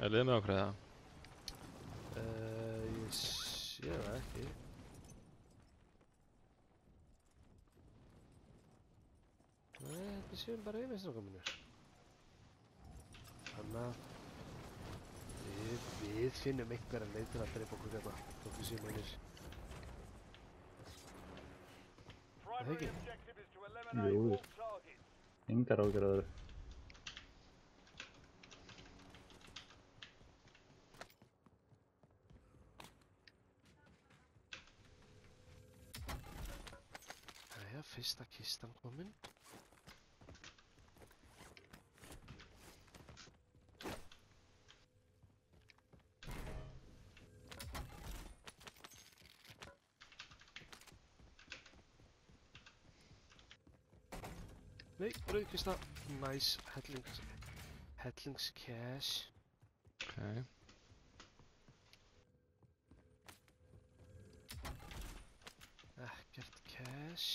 Er liðið með okkur eða? Ég sé það ekki. Nei, þetta séum bara yfir strákamennir. Þannig að við finnum einhverja leið til að drepa okkur hérna, þótt við séum einir. Það ekki? Jú, engar ágjör að öðru. Jæja, fyrsta kistan komin. Nei, rauðkista. Nice, hellingscash. Ok. Ekkert cash.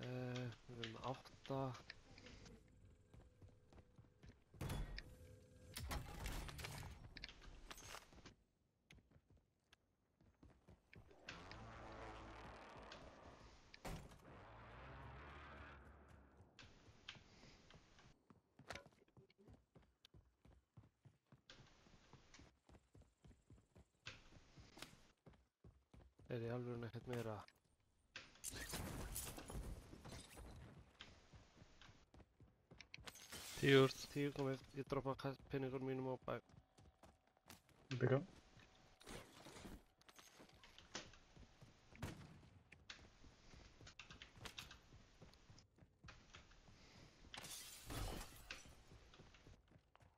Við erum með 8. Er í alvörun ekkert meira? Tíu úrt. 10 komið, ég droppa penningur mínum á bæ. Bygga.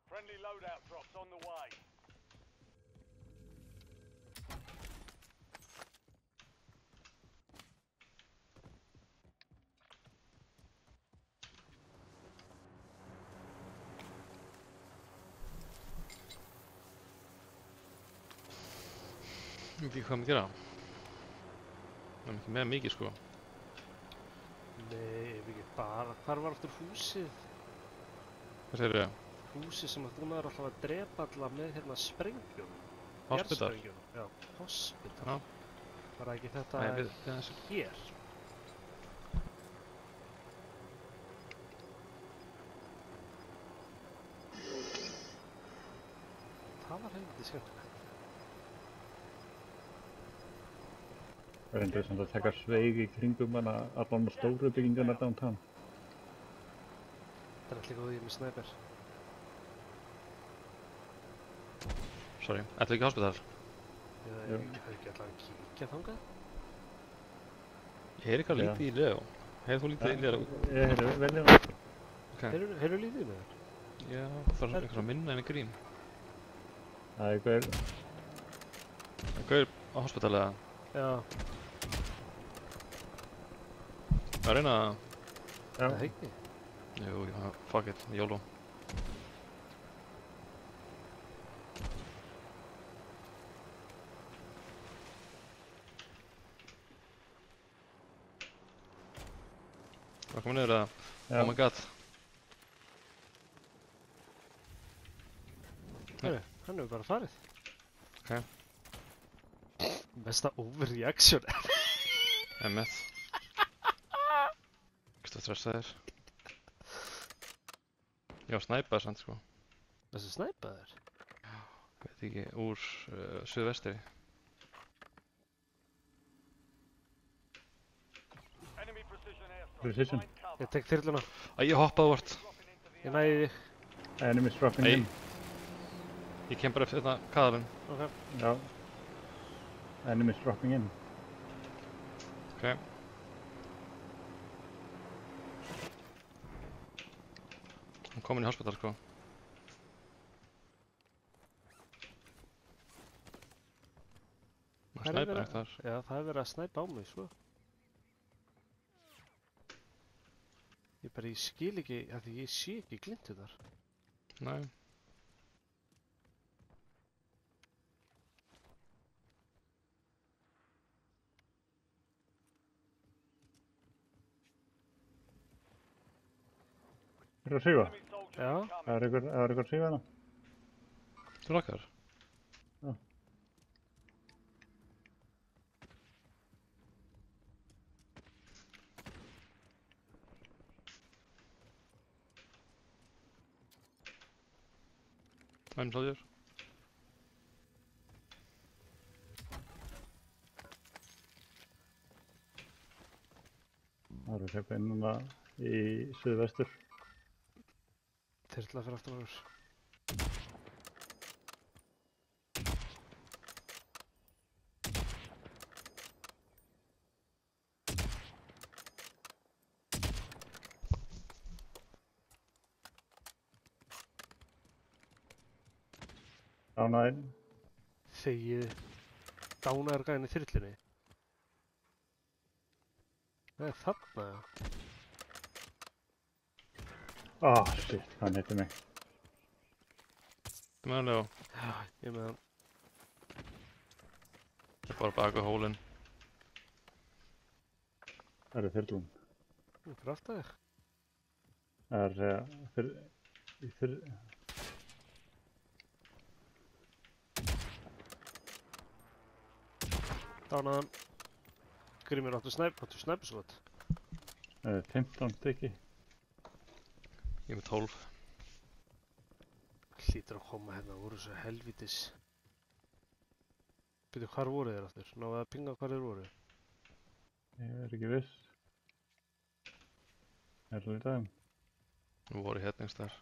Friendly loadout drops on the way. Ég veit ekki hvað maður gera. Það er ekki með mikið sko. Nei, ef ekki bara. Hvar var aftur húsið? Hvað segir þau? Húsið sem að þú náður alltaf að drepa alla með hérna sprengjum. Hospital? Jarðsprengjum. Já, hospital. Já. Var það ekki þetta Nei, við þessu. hér? Það var helviti skemmtilegt. Það er interessant að taka sveig í kringum hana allan með stóru byggingarna downtown. Það er allir góðið með snæper. Sorry, ætlu ekki hospital? Eða Jú. hefur ekki alltaf að kíkja þangað? Ég heyri eitthvað Já. lítið í Leo. Heyrðu þú lítið í Leo? Ég er velja það. Ok. Heyrðu lítið með þér? Já, það er eitthvað minna en í grín. Það er eitthvað, Það gauður á hospital eða? Já, Það reyna að... það er ekki. Jú, já, fuck it, YOLO. Það komið niður eða? Já. Oh my god. Herru, hann hefur bara farið. Ok. Mesta overreaction. MF. Ekki stressaðir. Já, snæpaður samt sko. Þessi snæpaður. Veit ekki, úr suðvestri. Enemy precision airstrike. Precision. Find cover. Ég tek þyrluna. Æ, ég hoppaði vart. Dropping into the Ég næði þig. enemies dropping Nei. in. Ég kem bara eftir þetta kaðalinn. Ok. Já. Enemies dropping in. Ok. Hann kom inn í hospital sko. Það Hann er snæpaði verið eitt þar. Já, það er verið að snæpa á mig, svo. Ég skil ekki, af því ég sé ekki glintu þar. Nei. Er það að svífa? Enemy soldier Já. incoming. Það er ykkur að svífa hana? Til okkar? Já. I'm soldier. Það er að hlaupa inn núna í suðvestur. Þyrla fyrir aftan okkur. Dánaðinn. Þegið dánaður gæðin í þyrlunni. Það er þarna. Shit, hann hitti mig. Þú með hann, Leo? Já, ég með hann. Ég er bara baka hólinn. Það er þyrlun. Fyrir aftan þig. Það er að segja, Dánaðan. Grímur áttu snæpskot. 15 stykki. Ég er með 12. Hlýtur að koma hérna, voru svo helvítis. Byrju, hvar voru þeir aftur? Náðu að pinga hvar þeir voru? Ég er ekki viss. Er það lítið þeim? Nú voru hérna einhvers þar.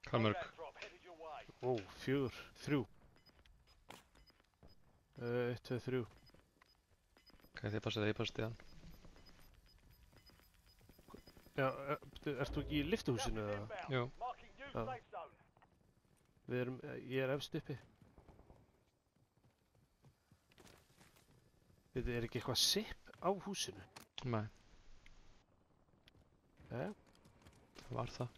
Hvað mörg? Loadout drop headed your way. Ó, 4, 3. 1, 2, 3. Hvað er þið passið að ég passið hann? Já, ert þú ekki í lyftuhúsinu eða? Inbound. Jú. Marking new Oh. safe zone. Ég er efst uppi. Þetta er ekki eitthvað sipp á húsinu? Nei, Jæja, það var það.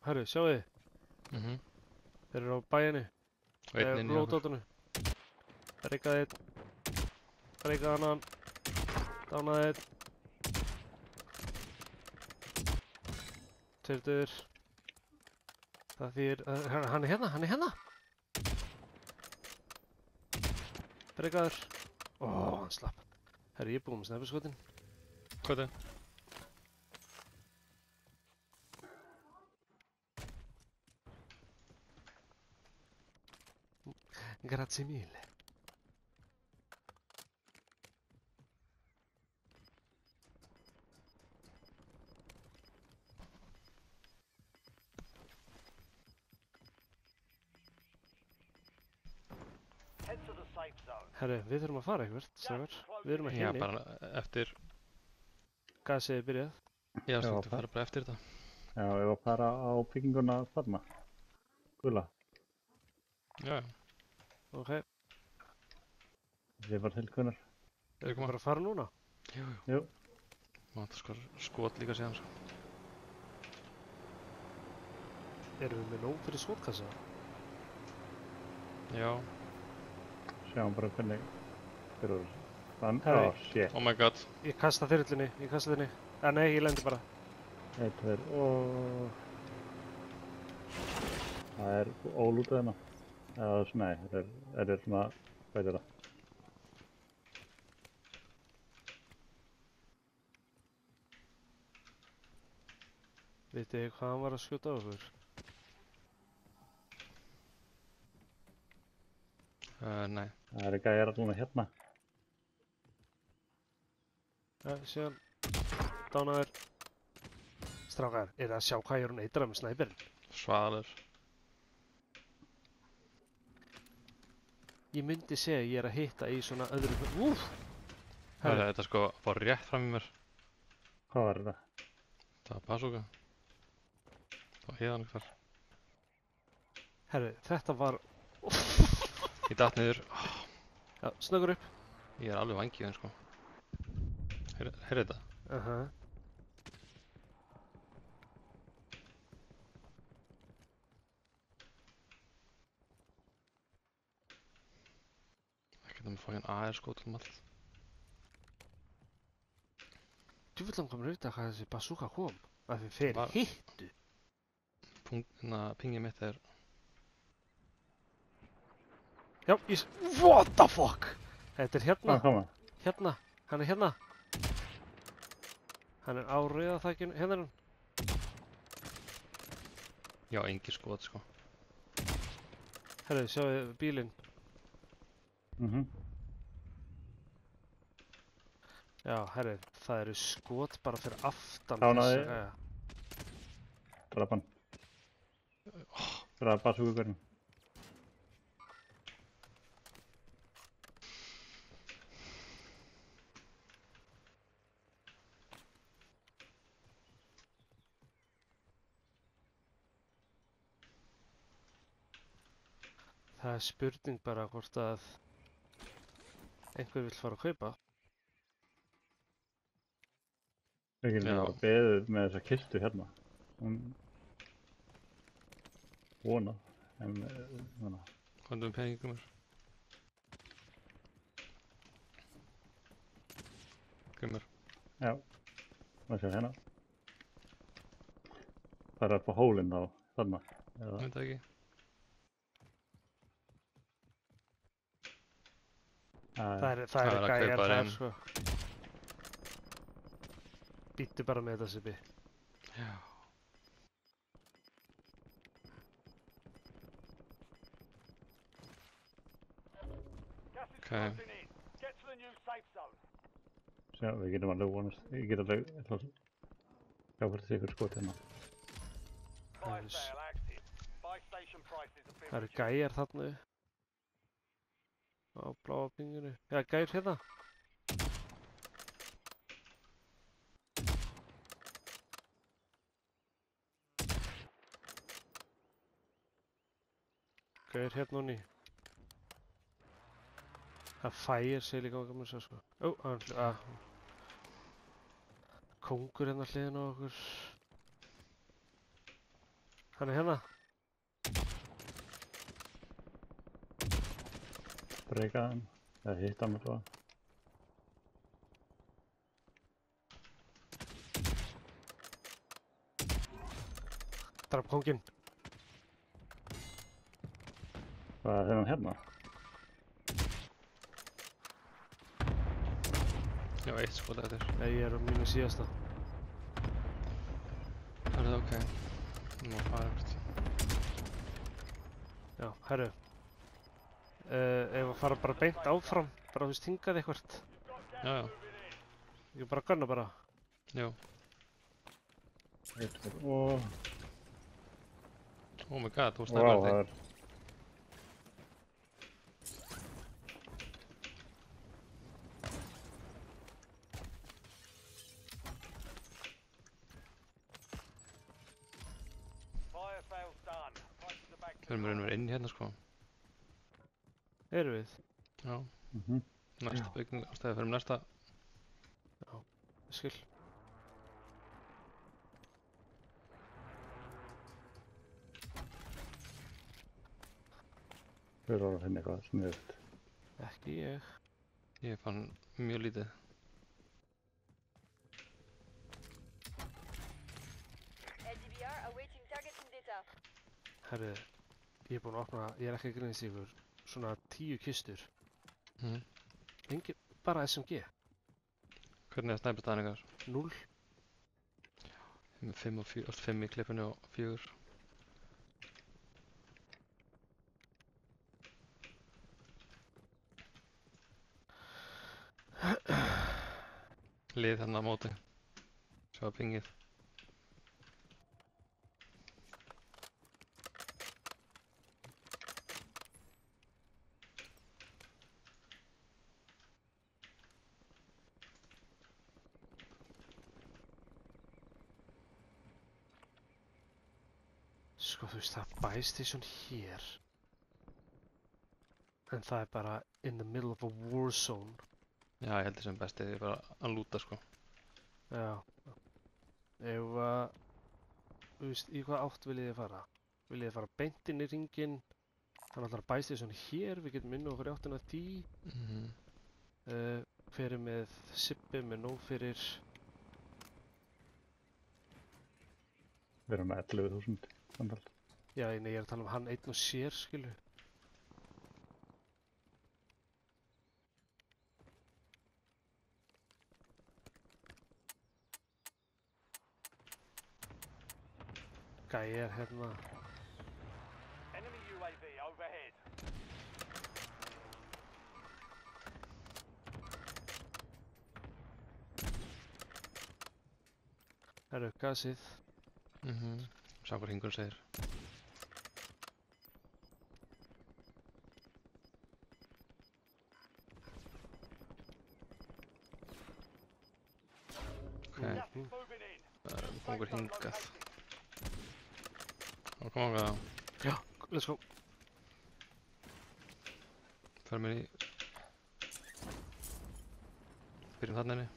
herru, sjáu þið. Mhm. Þeir eru á bæinu. Og einn inn í okkur. Rótótunu. Reikaði einn. Reikaði annan. Dánaði einn. Tveir. Það þýr... Hann er hérna, hann er hérna! Reikaður. Ó, hann slapp. Herru, ég er búinn með snæpiskotin. Hvað er það? Grazie mille. Head to the safe zone. Herru, við þurfum að fara eitthvað, strákar. Við erum ekki Já, inni. bara eftir... Gasið er byrjað. Já, Já, stundum það- fara bara eftir þetta. Já, ég var að fara á bygginguna þarna. Gula. Já, já. Ok, Ég var til kunnar. erum við bara að fara núna? Jú, jú. Jú. Mátt skot líka síðan, sko. Erum við með nóg fyrir skotkassa? Já. Sjáum bara hvernig fyrir þann. Herri. Shit. Oh my god. Ég kasta þyrlunni, Nei, ég lendi bara. Eitt, tveir og... Það er ólútið hérna. Eða, nei, þetta er svona... Hvað er það? Vitið þið hvað hann var að skjóta á okkur? Nei. Það er gæjar alveg hérna. Ja, síðan dánaður. Strákar, er það að sjá hvað ég er hún eitra með snæperinn? Svalur. Ég myndi segja að ég er að hitta í svona öðru... Þetta sko var rétt fram í mér. Hvað var þetta? Það var bazooka. Það var heiðan eitthvað. Herru, þetta var... Ég datt niður. Já, snöggur upp. Ég er alveg vangiðin sko. Heyrðu þetta? Ekkert um fókin AR skótum allt. Djúvillan komur auðvitað hvað þessi bazooka kom. Að þið fer Var- hittu. Pingið mitt er... Já, what the fuck? Þetta er hérna. Hvað koma? Hérna. Hann er hérna. Hann er á rauðaþakinu. Hérna er hann. Já, engin skot sko. Herru, sjáu bílinn. Já, herru, það eru skot bara fyrir aftan Dánaði. þessa gæja. Draf hann. Draf bazooka-gaurinn. Það er spurning bara hvort að einhver vill fara að kaupa. Við getum Já. bara beðið með þessa kistu hérna. Hún... Vonað. En... Svona. Hvað um peningum er? Gummur. Já. Það sé hérna. Það er upp á hólinn þá. Þarna. Eða... Veit það ekki. Það eru Það er að gæjar kaupa þar, inn. sko. Bíddu bara með þetta, Sibbi. Já. Gas is Okay. closing in. Get to the new safe zone. Sjá, við getum alveg vonast. Ég get alveg... Sjá hvort það sé ykkur skot hérna. Fire Nice. sale active. Buy station prices have been Það eru reduced. gæjar þarna. Á bláa pinginu. Já, gæjar hérna. Gæjar hérna og ný. Það fæir sig líka á gamla sér, sko. Ó, kóngur hérna hliðin á okkur. Hann er hérna. Breyka hann. Eða hitta hann allavega. Draf kónginn. Hvað er þennan hérna? Já, eitt skot eftir. Nei, ég er á mínu síðasta. Það er það ok. Nú að fara ekkert. Já, herru. Ef að fara bara beint áfram, bara þú veist hingað eitthvert. Já, já. Ég bara gunna bara. Já. Og... Oh my god, þú Vá, snæpar það þig. er... Fire sale's done. Prices are back Við to erum raunverið inn hérna sko. Erum við? Já. Mhm. Næsta bygging, ástæði fyrir næsta. Skil. Við erum að finna eitthvað sniðugt. Ekki ég. Ég fann mjög lítið. LDBR awaiting targets and data. Herru, ég er búinn að opna, ég er ekki að grínast ykkur, svona 10 kistur. Mhm. Engin, bara SMG. Hvernig er snæpastæðan ykkar? 0. Með 5 og 4, 5 í klippinu og 4. Lið hérna á móti. Sjá pingið. Sko þú veist, það er buy station hér. En það er bara in the middle of a war zone. Já, ég held þessum besti, ég er bara að lúta sko. Já. Ef að, þú veist, í hvað átt viljið þið fara? Viljið þið fara beint inn í ringinn? Það er alltaf buy station hér, við getum inn okkur í áttina að því. Fyrir með Sippi með nóg fyrir... Við erum með 11.000 samtals. Já, nei, ég er að tala um hann einn og sér, skilu. Gæjar hérna. Enemy UAV overhead. Það eru gasið. Sjá hvað hringur segir. Ok, Gas is moving in. það er kongur hingað. Þá komum við að Já, let's go. förum við í... Byrjum þarna inni.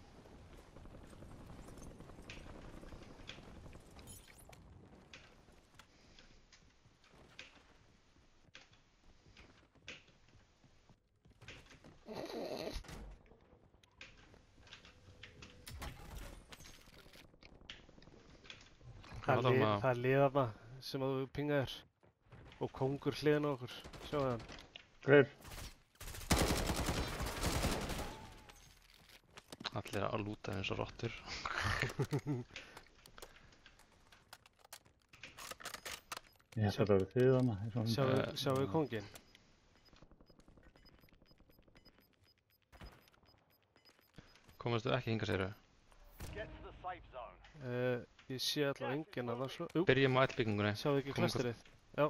Það er liðarna sem að þú pingaðir. Og kongur hliðin á okkur. Sjáu það. Greif. Allir að lúta eins og rottur. Ég held að það eru þið þarna. Sjáu við konginn. Komastu ekki hingað segirðu? Get to the safe zone. Ég sé allavega enginn að það svo. Byrjum á eldbyggingunni. Sjáu ekki Komum klasterið. Já.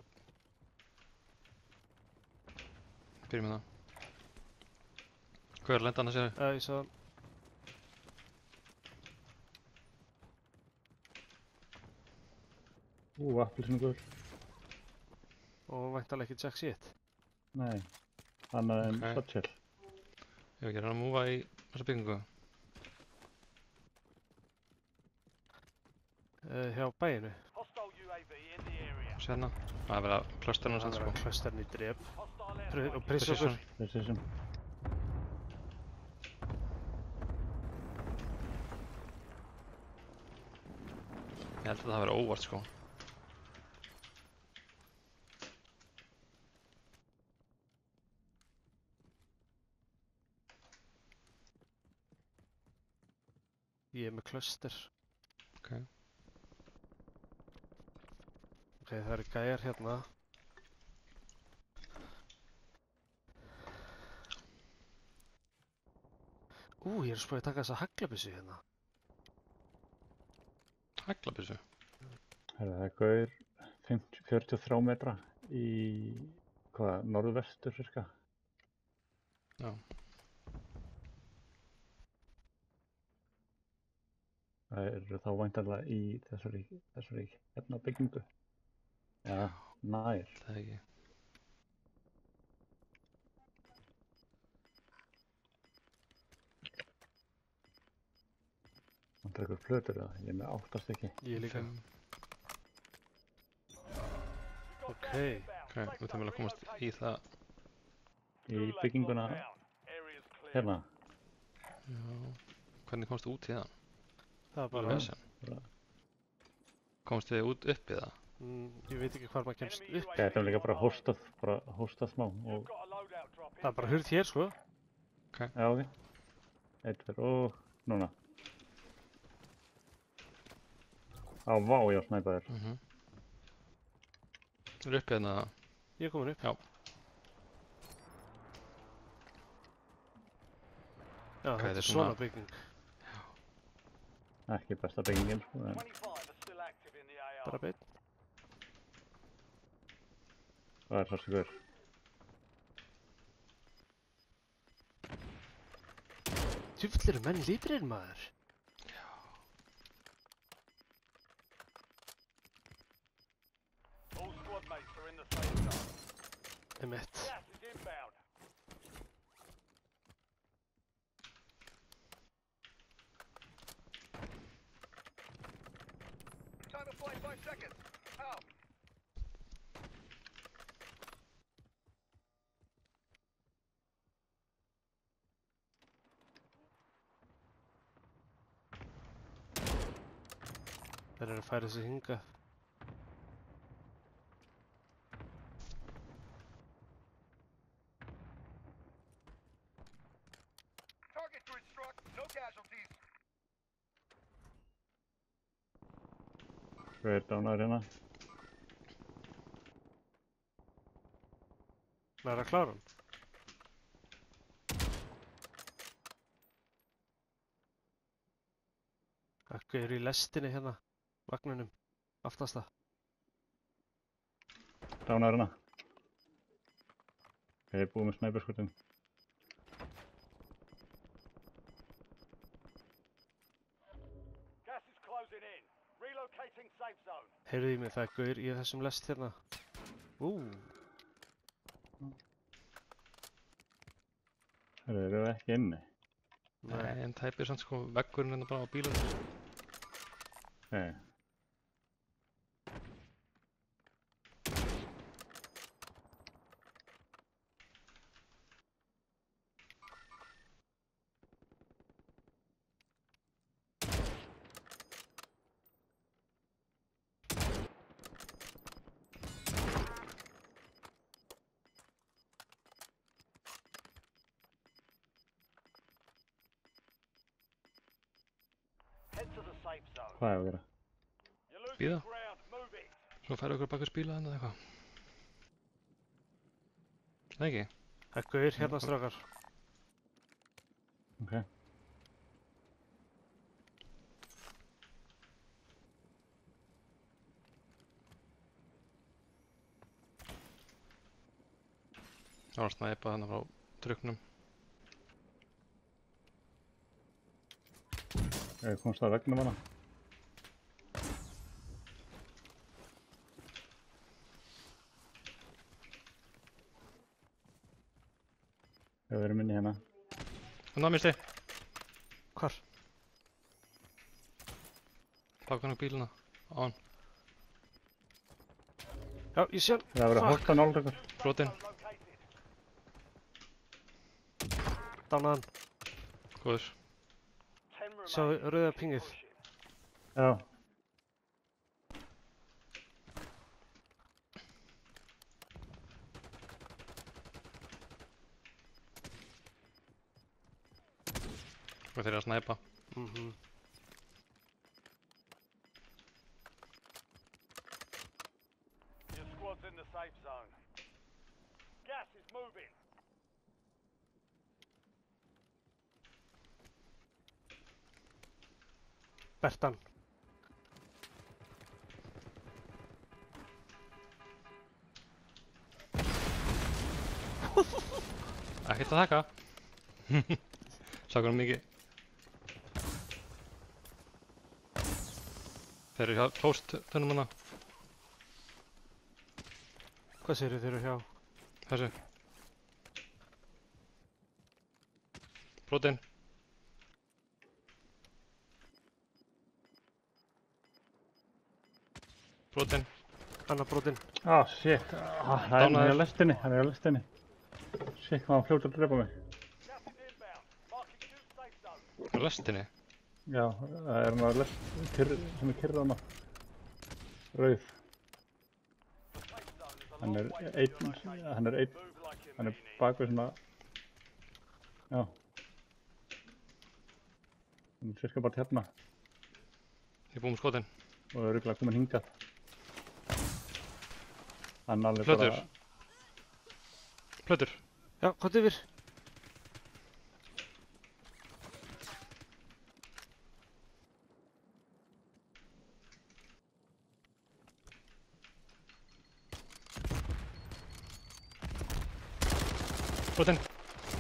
Byrjum með það. Hvað er að lenda annars segirðu? Ég sá það. Appelsínugur. Og væntanlega ekki Jack shit. Nei. Annað en Ok. Satchel. Ég hef ekki að múfa í þessa byggingu. Hjá bæinu. Hostile UAV in the area. Sérna. Það er verið að klösterna Það sann er sko. að clusterinn í drep. Hostile Og airstrike. prins okkur. Precision. Ég held að það hafi verið óvart sko. Ég er með cluster. Ok. Ok, það eru gæjar hérna. Ég er spóið að taka þessa haglabyssu hérna. Haglabyssu. Það er gaur 43 metra í norðvestur cirka. Já. Það eru þá væntanlega í þessari hérna byggingu. Já, nær. Það er ekki. Það dregur flötur það, ég er með 8 stykki. Ég líka. Fimm. Ok. Ok, við þurfum vel að komast í það. Í bygginguna Area's clear. hérna. Já. Hvernig komstu út í það? Það er Bara bara... vesen. Komstu þið út upp í það? Ég veit ekki hvar maður kemst upp. Þetta er líka bara hóstað smá You've og got a loadout drop in. Það er bara hurð hér, sko. já, ok. 1, 2 og núna. Á, vá, já, snæpaður. Þú eru upp í hérna. Ég er komin upp. Já. Já, Ok, þetta þetta er er svona svona- bygging. Ekki besta byggingin, sko. 25 are still active in the AR. Bara beinn. Það er þessi gaur. Djúvill eru menn lítrir, maður. All squad mates are in the safe zone. Emmett. Gas is inbound. Time to fly 5 seconds. Out. Þeir eru að færa sig hingað. Target grid struck. No casualties. Gaur dánar hérna. Það er að klára hann. Það eru í lestinni hérna. Vagninum. Aftasta. Dánar hérna. Ég er búið með snæperskutin. Gas is closing in. Relocating safe zone. Heyrðu í mig, það er gaur í þessum lest hérna. Þeir eru ekki inni. Nei, en tæpir samt sko veggurinn hérna bara á bílunum. Nei. Head to the safe zone. Hvað er að gera? You're losing Bíða. ground. Move it. Svo færa ykkur baka spíla hann eða eitthvað. Nei ekki? Það er gaur hérna, strákar. Ok. Það var snæpa þannig frá trukknum. Ég komst að vegna hana. Við erum inni hérna. Þannig að misti. Hvar? Bakan á bíluna. Á hann. Já, ég sé hann. Það er verið að hósta nált ykkur. Brotin. Located. Dánaðan. Góður. 10 remain. Sjáu rauða pingið. Já. Og þeir eru að snæpa. Your squad's in the safe zone. Gas is moving. Bertan. Ekkert að þakka. Sákur hann mikið. Þeir eru hjá póstunum hana. Hvað segirðu þeir eru hjá? Þessu. Brotin. Brotin. Annar brotinn. Ah, shit. Ah, hann er Dánaður. á lestinni, hann er á lestinni. Shit, hvað hann fljótur að drepa mig. Gas is inbound. Marking new safe zone. Á lestinni. Já, það er hann á lest, sem er kyrra hana. Rauð. The safe zone is a Hann long er way from einn, your location. hann er einn, Move like you hann er mean it. bak við svona. Já. Hann er cirka bara hérna Ég er búinn með skotin. og er örugglega komin hingað. Hann er alveg Plötur. bara... Plötur. Já, hvað yfir? Brotin.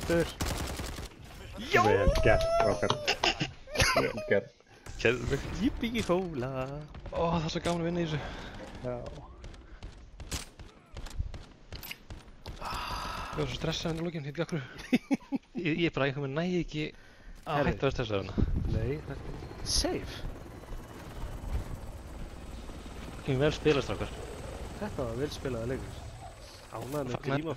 Stöður. Vel gert, okkar. Vel gert. Kjærðu. Jippi fóla. Ó, það er svo gaman að vinna í þessu. Já. Ég var svo stressað henni lókin, hitt ekki okkur. Ég bara einhvern veginn næði ekki að Herri. hætta að vera stressað hérna. Nei, þetta er safe. Kemur vel spilast okkar. Þetta var vel spilaða leikur. Ánægður með Fagnar- gríma